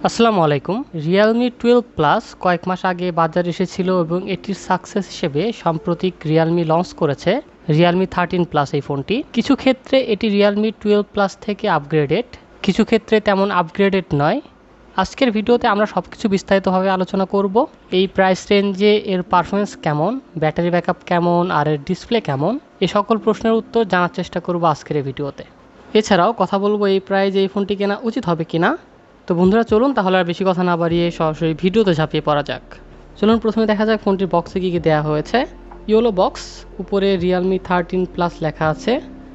আসসালামু আলাইকুম। Realme 12 plus কয়েক মাস আগে বাজারে এসেছিল এবং এটির সাকসেস হিসেবে সাম্প্রতিক রিয়েলমি লঞ্চ করেছে রিয়েলমি 13 প্লাস এই ফোনটি। কিছু ক্ষেত্রে এটি রিয়েলমি 12 প্লাস থেকে আপগ্রেডেড, কিছু ক্ষেত্রে তেমন আপগ্রেডেড নয়। আজকের ভিডিওতে আমরা সবকিছু বিস্তারিতভাবে আলোচনা করব। এই প্রাইস রেঞ্জে এর পারফরমেন্স কেমন, ব্যাটারি ব্যাকআপ কেমন আর এর ডিসপ্লে কেমন, এই সকল প্রশ্নের উত্তর জানার চেষ্টা করব আজকের এই ভিডিওতে। এছাড়াও কথা বলবো এই প্রাইজে এই ফোনটি কেনা উচিত হবে কিনা। তো বন্ধুরা চলুন তাহলে আর বেশি কথা না বাড়িয়ে সরাসরি ভিডিওতে ঝাঁপিয়ে পড়া যাক। চলুন প্রথমে দেখা যাক ফোনটির বক্সে কী কী দেওয়া হয়েছে। ইয়েলো বক্স, উপরে রিয়েলমি 13 প্লাস লেখা আছে।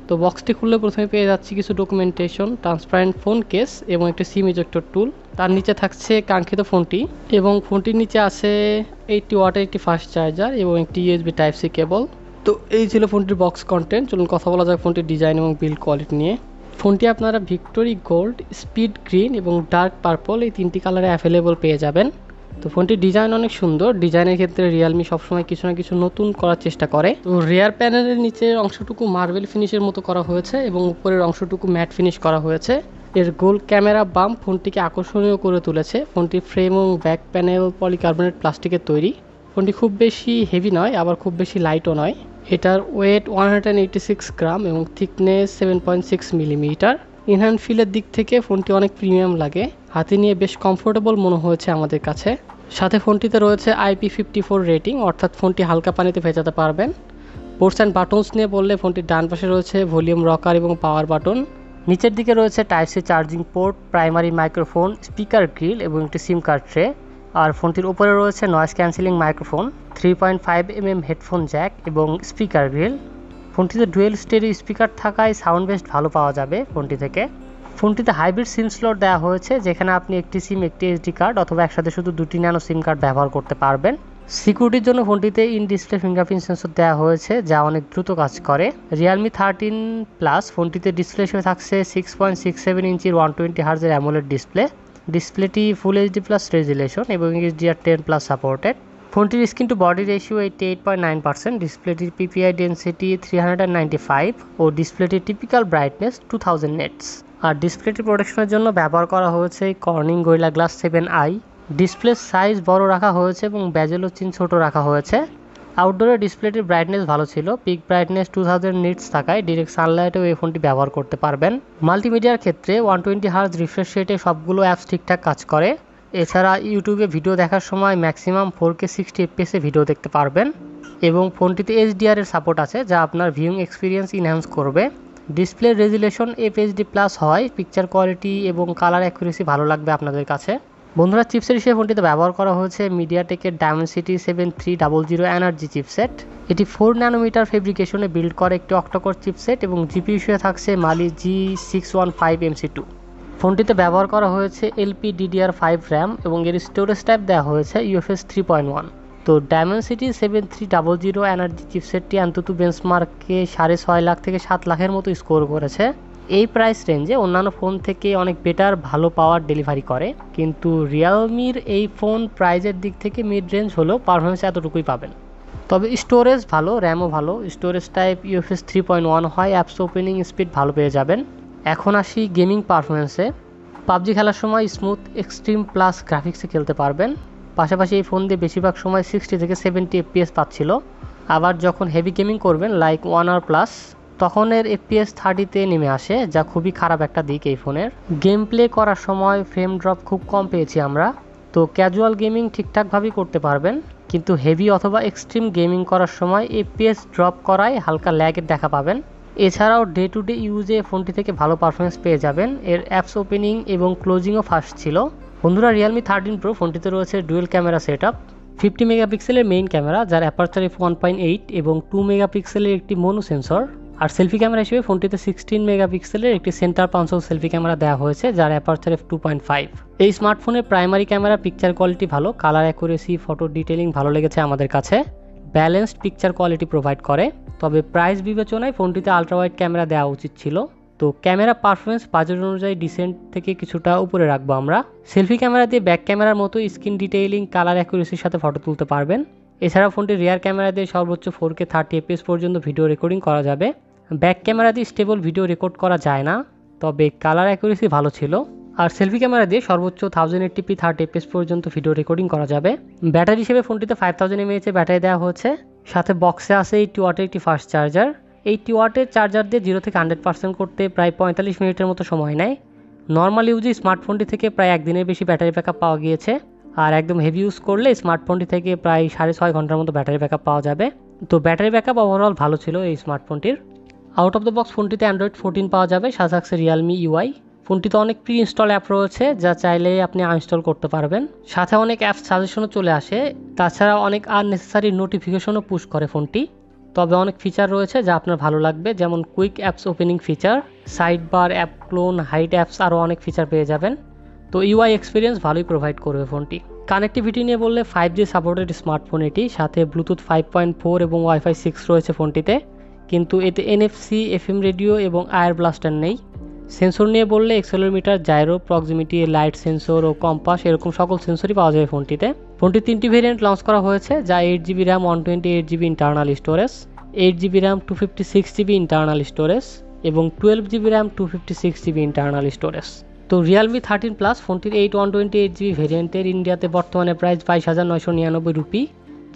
তো বক্সটি খুললে প্রথমে পেয়ে যাচ্ছি কিছু ডকুমেন্টেশন, ট্রান্সপারেন্ট ফোন কেস এবং একটি সিম ইজেক্টর টুল। তার নিচে থাকছে কাঙ্ক্ষিত ফোনটি এবং ফোনটির নিচে আছে 80 ওয়াটের একটি ফাস্ট চার্জার এবং একটি ইউএসবি টাইপ সি কেবল। তো এই ছিল ফোনটির বক্স কন্টেন্ট। চলুন কথা বলা যাক ফোনটির ডিজাইন এবং বিল্ড কোয়ালিটি নিয়ে। ফোনটি আপনারা ভিক্টোরি গোল্ড, স্পিড গ্রিন এবং ডার্ক পার্পল এই তিনটি কালারে অ্যাভেলেবল পেয়ে যাবেন। তো ফোনটির ডিজাইন অনেক সুন্দর। ডিজাইনের ক্ষেত্রে রিয়েলমি সবসময় কিছু না কিছু নতুন করার চেষ্টা করে। তো রিয়ার প্যানেলের নিচের অংশটুকু মার্বেল ফিনিশের মতো করা হয়েছে এবং উপরের অংশটুকু ম্যাট ফিনিশ করা হয়েছে। এর গোল ক্যামেরা বাম্প ফোনটিকে আকর্ষণীয় করে তুলেছে। ফোনটির ফ্রেম এবং ব্যাক প্যানেল পলিকার্বনেট প্লাস্টিকের তৈরি। ফোনটি খুব বেশি হেভি নয়, আবার খুব বেশি লাইটও নয়। এটার ওয়েট 186 গ্রাম এবং থিকনেস 7.6 মিলিমিটার। ইনহ্যান্ড ফিলের দিক থেকে ফোনটি অনেক প্রিমিয়াম লাগে, হাতে নিয়ে বেশ কমফোর্টেবল মনে হয়েছে আমাদের কাছে। সাথে ফোনটিতে রয়েছে IP54 রেটিং, অর্থাৎ ফোনটি হালকা পানিতে ভেজাতে পারবেন। পোর্টস অ্যান্ড বাটনস নিয়ে বললে ফোনটির ডান পাশে রয়েছে ভলিউম রকার এবং পাওয়ার বাটন। নিচের দিকে রয়েছে type C charging port, primary microphone, speaker grill এবং একটি সিম কার্ড ট্রে। আর ফোনটির উপরে রয়েছে noise cancelling microphone, 3.5mm headphone jack এবং স্পিকার গ্রিল। ফোনটিতে ডুয়েল স্টেরিও স্পিকার থাকায় সাউন্ড বেস্ট ভালো পাওয়া যাবে ফোনটি থেকে। ফোনটিতে হাইব্রিড সিম স্লট দেওয়া হয়েছে, যেখানে আপনি একটি সিম, একটি এসডি কার্ড অথবা একসাথে শুধু দুটি ন্যানো সিম কার্ড ব্যবহার করতে পারবেন। সিকিউরিটির জন্য ফোনটিতে ইন ডিসপ্লে ফিঙ্গারপ্রিন্ট সেন্সর দেওয়া হয়েছে, যা অনেক দ্রুত কাজ করে। রিয়েলমি 13 প্লাস ফোনটিতে ডিসপ্লে হিসেবে থাকছে 6.67 ইঞ্চির 120 হার্জের অ্যামোলেড ডিসপ্লে। ডিসপ্লেটি ফুল এইচডি প্লাস রেজুলেশন এবং HDR10 প্লাস সাপোর্টেড। ফোনটির স্ক্রিন টু বডি রেশিও 88.9%, ডিসপ্লেটির পিপিআই ডেন্সিটি 395 ও ডিসপ্লেটির টিপিক্যাল ব্রাইটনেস 2000 নেটস। আর ডিসপ্লেটি প্রোটেকশনের জন্য ব্যবহার করা হয়েছে Corning Gorilla glass 7i। Display size বড় রাখা হয়েছে এবং বেজেলও চিন ছোট রাখা হয়েছে। আউটডোরে ডিসপ্লেটির ব্রাইটনেস ভালো ছিল, পিক ব্রাইটনেস 2000 নিটস থাকায় ডিরেক্ট সানলাইটেও এই ফোনটি ব্যবহার করতে পারবেন। মাল্টিমিডিয়ার ক্ষেত্রে 120 হার্জ রিফ্রেশ রেটে সবগুলো অ্যাপস ঠিকঠাক কাজ করে। এছাড়া ইউটিউবে ভিডিও দেখার সময় ম্যাক্সিমাম 4K 60 fps ভিডিও দেখতে পারবেন এবং ফোনটিতে HDR এর সাপোর্ট আছে, যা আপনার ভিউইং এক্সপিরিয়েন্স ইনহ্যান্স করবে। ডিসপ্লে রেজুলেশন FHD প্লাস হয়, পিকচার কোয়ালিটি এবং কালার অ্যাকুরেসি ভালো লাগবে আপনাদের কাছে। বন্ধুরা, চিপসেট হিসেবে ফোনটিতে ব্যবহার করা হয়েছে মিডিয়াটেকের ডায়মেনসিটি 7300 এনার্জি চিপসেট। এটি 4 ন্যানোমিটার ফেব্রিকেশনে বিল্ড করে একটি অক্টোকোর চিপসেট এবং জিপি হিসেবে থাকছে মালি G615MC2। ফোনটিতে ব্যবহার করা হয়েছে LPDDR5 র্যাম এবং এর স্টোরেজ টাইপ দেওয়া হয়েছে UFS 3.1। তো ডায়মেনসিটি 7300 এনার্জি চিপসেটটি অন্তত বেঞ্চমার্কে 6.5 লাখ থেকে 7 লাখের মতো স্কোর করেছে। এই প্রাইস রেঞ্জে অন্যান্য ফোন থেকে অনেক বেটার ভালো পাওয়ার ডেলিভারি করে, কিন্তু রিয়েলমির এই ফোন প্রাইজের দিক থেকে মিড রেঞ্জ হলেও পারফরমেন্স এতটুকুই পাবেন। তবে স্টোরেজ ভালো, র্যামও ভালো। স্টোরেজ টাইপ UFS 3.1 হয়, অ্যাপস ওপেনিং স্পিড ভালো পেয়ে যাবেন। এখন আসি গেমিং পারফরমেন্সে। পাবজি খেলার সময় স্মুথ এক্সট্রিম প্লাস গ্রাফিক্সে খেলতে পারবেন। পাশাপাশি এই ফোন দিয়ে বেশিরভাগ সময় 60 থেকে 70 FPS পাচ্ছিল। আবার যখন হেভি গেমিং করবেন লাইক 1 hour প্লাস, তখন এর FPS 30-তে নেমে আসে, যা খুবই খারাপ একটা দিক এই ফোনের। গেম প্লে করার সময় ফ্রেম ড্রপ খুব কম পেয়েছি আমরা। তো ক্যাজুয়াল গেমিং ঠিকঠাকভাবেই করতে পারবেন, কিন্তু হেভি অথবা এক্সট্রিম গেমিং করার সময় FPS ড্রপ করায় হালকা ল্যাগের দেখা পাবেন। এছাড়াও ডে টু ডে ইউজে ফোনটি থেকে ভালো পারফরমেন্স পেয়ে যাবেন। এর অ্যাপস ওপেনিং এবং ক্লোজিংও ফাস্ট ছিল। বন্ধুরা, রিয়েলমি 13 প্রো ফোনটিতে রয়েছে ডুয়েল ক্যামেরা সেটআপ। 50 মেগাপিক্সেলের মেইন ক্যামেরা, যার অ্যাপারচার f1.8 এবং 2 মেগাপিক্সেলের একটি মোনো সেন্সর। আর সেলফি ক্যামেরা হিসেবে ফোনটিতে 16 মেগাপিক্সেলের একটি সেন্টার কনসোল সেলফি ক্যামেরা দেওয়া হয়েছে, যার অ্যাপারচার f2.5। এই স্মার্টফোনের প্রাইমারি ক্যামেরা পিকচার কোয়ালিটি ভালো, কালার অ্যাকুরেসি, ফটো ডিটেলিং ভালো লেগেছে আমাদের কাছে। ব্যালেন্সড পিকচার কোয়ালিটি প্রোভাইড করে। তবে প্রাইস বিবেচনায় ফোনটিতে আলট্রা ওয়াইড ক্যামেরা দেওয়া উচিত ছিল। তো ক্যামেরা পারফরমেন্স বাজেট অনুযায়ী ডিসেন্ট থেকে কিছুটা উপরে রাখবো আমরা। সেলফি ক্যামেরা দিয়ে ব্যাক ক্যামেরার মতো স্ক্রিন ডিটেইলিং, কালার অ্যাকুরেসির সাথে ফটো তুলতে পারবেন। এছাড়া ফোনটির রিয়ার ক্যামেরা দিয়ে সর্বোচ্চ 4K 30 fps পর্যন্ত ভিডিও রেকর্ডিং করা যাবে। ব্যাক ক্যামেরা দিয়ে স্টেবল ভিডিও রেকর্ড করা যায় না, তবে কালার অ্যাকুরেসি ভালো ছিল। আর সেলফি ক্যামেরা দিয়ে সর্বোচ্চ 1080p 30fps পর্যন্ত ভিডিও রেকর্ডিং করা যাবে। ব্যাটারি হিসেবে ফোনটিতে 5000 mAh এর ব্যাটারি দেওয়া হয়েছে। সাথে বক্সে আছে 80 ওয়াটের একটি ফাস্ট চার্জার। 80 ওয়াটের চার্জার দিয়ে 0 থেকে 100% করতে প্রায় 45 মিনিটের মতো সময় নেয়। নর্মাল ইউজে স্মার্টফোনটি থেকে প্রায় একদিনের বেশি ব্যাটারি ব্যাকআপ পাওয়া গিয়েছে। আর একদম হেভি ইউজ করলে স্মার্টফোনটি থেকে প্রায় 6.5 ঘন্টার মতো ব্যাটারি ব্যাকআপ পাওয়া যাবে। তো ব্যাটারি ব্যাকআপ ওভারঅল ভালো ছিল এই স্মার্টফোনটির। আউট অফ দ্য বক্স ফোনটিতে অ্যান্ড্রয়েড 14 পাওয়া যাবে, সাথে আছে রিয়েলমি ইউআই। ফোনটিতে অনেক প্রি ইনস্টল অ্যাপ রয়েছে যা চাইলে আপনি আনইনস্টল করতে পারবেন। সাথে অনেক অ্যাপস সাজেশনও চলে আসে। তাছাড়া অনেক আননেসেসারি নোটিফিকেশনও পুশ করে ফোনটি। তবে অনেক ফিচার রয়েছে যা আপনার ভালো লাগবে, যেমন quick apps opening feature, sidebar, app clone, hide apps, আরও অনেক ফিচার পেয়ে যাবেন। তো ইউআই এক্সপিরিয়েন্স ভালোই প্রোভাইড করবে ফোনটি। কানেক্টিভিটি নিয়ে বললে 5G সাপোর্টেড স্মার্টফোন এটি, সাথে ব্লুটুথ 5.4 এবং ওয়াইফাই 6 রয়েছে ফোনটিতে, কিন্তু এতে NFC, FM রেডিও এবং আয়ার ব্লাস্টার নেই। সেন্সর নিয়ে বললে accelerometer, gyro, proximity, light sensor ও কম্পাস এরকম সকল সেন্সরই পাওয়া যাবে ফোনটিতে। ফোনটির 3টি ভেরিয়েন্ট লঞ্চ করা হয়েছে, যা 8GB RAM, 128GB internal storage, 8GB RAM, 256GB internal storage এবং 12GB RAM, 256GB internal storage. তো রিয়েলমি 13 প্লাস ফোনটির 128GB ভেরিয়েন্টের ইন্ডিয়াতে বর্তমানে প্রাইস 22,999 রুপি,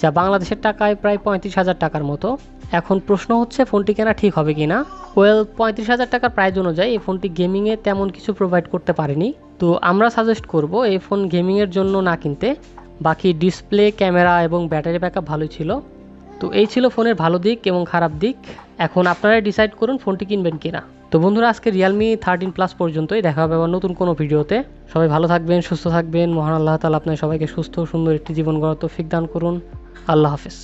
যা বাংলাদেশের টাকায় প্রায় 35,000 টাকার মতো। এখন প্রশ্ন হচ্ছে ফোনটি কেনা ঠিক হবে কিনা। 35,000 টাকার প্রাইস অনুযায়ী এই ফোনটি গেমিংয়ে তেমন কিছু প্রোভাইড করতে পারেনি। তো আমরা সাজেস্ট করব এই ফোন গেমিংয়ের জন্য না কিনতে। বাকি ডিসপ্লে, ক্যামেরা এবং ব্যাটারি ব্যাকআপ ভালোই ছিল। তো এই ছিল ফোনের ভালো দিক এবং খারাপ দিক। এখন আপনারাই ডিসাইড করুন ফোনটি কিনবেন কিনা। তো বন্ধুরা, আজকে রিয়েলমি 13 প্লাস পর্যন্তই। দেখা হবে আবার নতুন কোনো ভিডিওতে। সবাই ভালো থাকবেন, সুস্থ থাকবেন। মহান আল্লাহ তাআলা আপনাদের সবাইকে সুস্থ সুন্দর একটি জীবন গড়ার তৌফিক দান করুন। আল্লাহ হাফেজ।